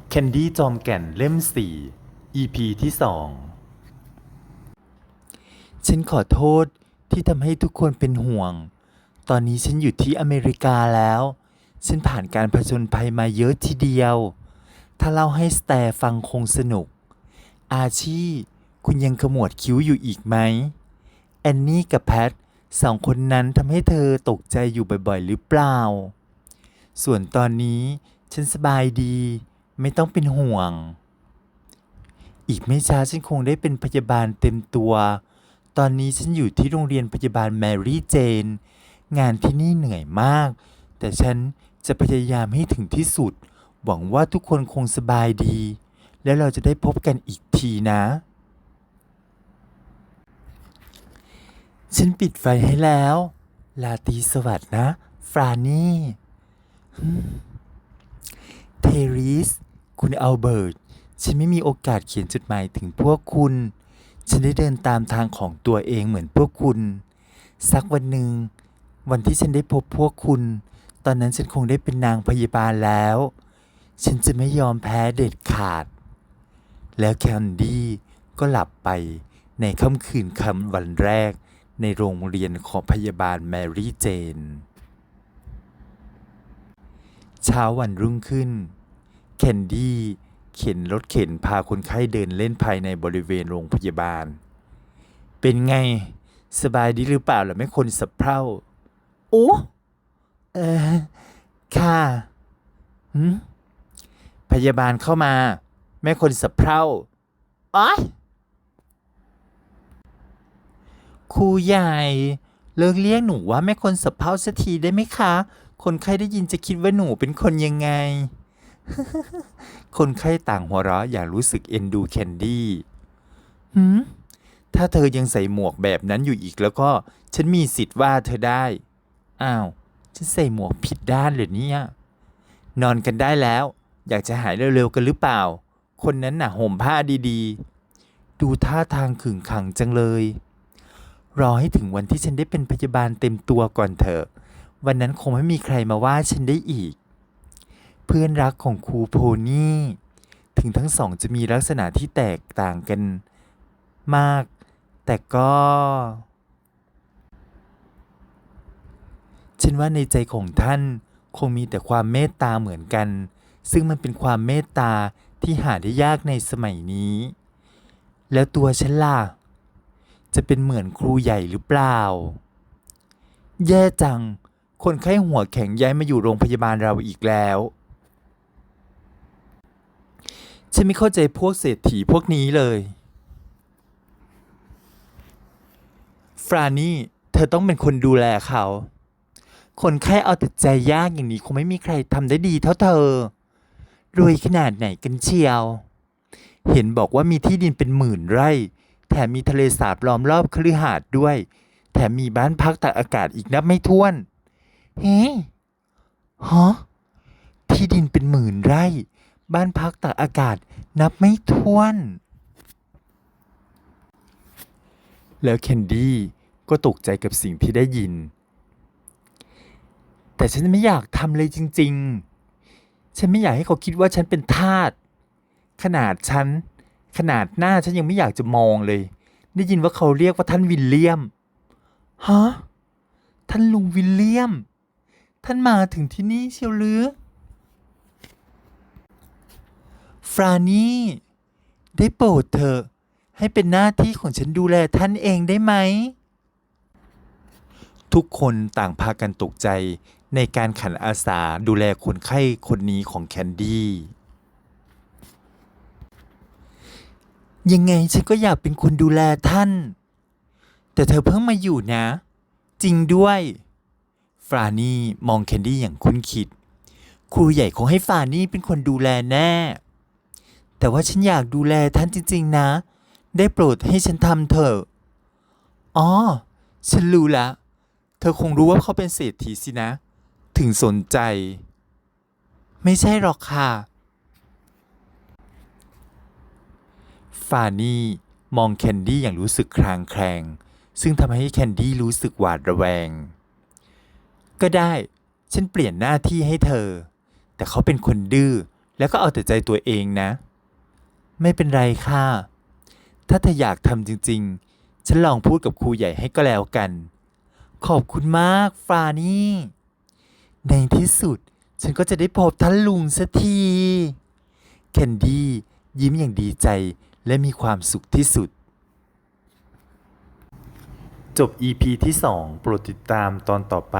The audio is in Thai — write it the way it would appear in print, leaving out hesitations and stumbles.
แคนดี้จอมแก่นเล่ม 4 EP ที่ 2ฉันขอโทษที่ทำให้ทุกคนเป็นห่วง ตอนนี้ฉันอยู่ที่อเมริกาแล้ว ฉันผ่านการผจญภัยมาเยอะทีเดียว ถ้าเล่าให้สแตร์ฟังคงสนุก อาชีคุณยังขมวดคิ้วอยู่อีกไหม แอนนี่กับแพทสองคนนั้นทำให้เธอตกใจอยู่บ่อยๆหรือเปล่า ส่วนตอนนี้ฉันสบายดีไม่ต้องเป็นห่วง อีกไม่ช้าฉันคงได้เป็นพยาบาลเต็มตัว ตอนนี้ฉันอยู่ที่โรงเรียนพยาบาลแมรี่เจน งานที่นี่เหนื่อยมาก แต่ฉันจะพยายามให้ถึงที่สุด หวังว่าทุกคนคงสบายดี แล้วเราจะได้พบกันอีกทีนะ ฉันปิดไฟให้แล้ว ลาตรีสวัสดิ์นะ ฟรานี่เทริส คุณอัลเบิร์ต ฉันไม่มีโอกาสเขียนจดหมายถึงพวกคุณ ฉันได้เดินตามทางของตัวเองเหมือนพวกคุณ สักวันหนึ่ง วันที่ฉันได้พบพวกคุณ ตอนนั้นฉันคงได้เป็นนางพยาบาลแล้ว ฉันจะไม่ยอมแพ้เด็ดขาด แล้วแคนดี้ก็หลับไปในค่ำคืนวันแรกในโรงเรียนของพยาบาลแมรี่เจน เช้าวันรุ่งขึ้น แคนดี้เข็นรถเข็นพาคนไข้เดินเล่นภายในบริเวณโรงพยาบาล เป็นไง สบายดีหรือเปล่าล่ะแม่คนสะเพร่า โอ้เออค่ะพยาบาลเข้ามา แม่คนสะเพร่าอ๋อยครูใหญ่เลิกเรียกหนูว่าแม่คนสะเพร่าสักทีได้ไหมคะ คนไข้ได้ยินจะคิดว่าหนูเป็นคนยังไง คนไข้ต่างหัวเราะอย่างรู้สึกเอ็นดูแคนดี้ถ้าเธอยังใส่หมวกแบบนั้นอยู่อีกแล้วก็ฉันมีสิทธิ์ว่าเธอได้ อ้าว ฉันใส่หมวกผิดด้านเหรอเนี่ย นอนกันได้แล้ว อยากจะหายเร็วๆกันหรือเปล่า คนนั้นน่ะห่มผ้าดีๆ ดูท่าทางขึงขังจังเลย รอให้ถึงวันที่ฉันได้เป็นพยาบาลเต็มตัวก่อนเถอะ วันนั้นคงไม่มีใครมาว่าฉันได้อีก เพื่อนรักของครูโพนี่ ถึงทั้งสองจะมีลักษณะที่แตกต่างกันมาก แต่ก็ฉันว่าในใจของท่านคงมีแต่ความเมตตาเหมือนกัน ซึ่งมันเป็นความเมตตาที่หาได้ยากในสมัยนี้ แล้วตัวฉันล่ะ จะเป็นเหมือนครูใหญ่หรือเปล่า แย่จัง คนไข้หัวแข็งย้ายมาอยู่โรงพยาบาลเราอีกแล้ว ฉันไม่เข้าใจพวกเศรษฐีพวกนี้เลย ฟรานี่ เธอต้องเป็นคนดูแลเขา คนไข้เอาแต่ใจยากอย่างนี้คงไม่มีใครทำได้ดีเท่าเธอ รวยขนาดไหนกันเชียว เห็นบอกว่ามีที่ดินเป็นหมื่นไร่ แถมมีทะเลสาบล้อมรอบคฤหาสน์ด้วย แถมมีบ้านพักตากอากาศอีกนับไม่ถ้วน เฮ้ฮะ ที่ดินเป็นหมื่นไร่ บ้านพักตากอากาศนับไม่ถ้วน แล้วแคนดี้ก็ตกใจกับสิ่งที่ได้ยิน แต่ฉันไม่อยากทำเลยจริงๆ ฉันไม่อยากให้เขาคิดว่าฉันเป็นทาส ขนาดหน้าฉันยังไม่อยากจะมองเลย ได้ยินว่าเขาเรียกว่าท่านวิลเลียม ฮะ ท่านลุงวิลเลียม ท่านมาถึงที่นี่เชียวหรือ ฟรานี่ ได้โปรดเถอะให้เป็นหน้าที่ของฉันดูแลท่านเองได้ไหม ทุกคนต่างพากันตกใจในการขันอาสาดูแลคนไข้คนนี้ของแคนดี้ ยังไงฉันก็อยากเป็นคนดูแลท่าน แต่เธอเพิ่งมาอยู่นะ จริงด้วย ฟรานี่มองแคนดี้อย่างคุ้นคิด ครูใหญ่คงให้ฟรานี่เป็นคนดูแลแน่ แต่ว่าฉันอยากดูแลท่านจริงๆนะ ได้โปรดให้ฉันทำเถอะ อ๋อ ฉันรู้ละ เธอคงรู้ว่าเขาเป็นเศรษฐีสินะ ถึงสนใจ ไม่ใช่หรอกค่ะ ฟานี่มองแคนดี้อย่างรู้สึกคลางแคลง ซึ่งทำให้แคนดี้รู้สึกหวาดระแวง ก็ได้ ฉันเปลี่ยนหน้าที่ให้เธอ แต่เขาเป็นคนดื้อ แล้วก็เอาแต่ใจตัวเองนะ ไม่เป็นไรค่ะ ถ้าเธออยากทำจริงๆ ฉันลองพูดกับครูใหญ่ให้ก็แล้วกัน ขอบคุณมากฟานี่ ในที่สุดฉันก็จะได้พบท่านลุงสักที แคนดี้ยิ้มอย่างดีใจและมีความสุขที่สุด จบ EP ที่ 2 โปรดติดตามตอนต่อไป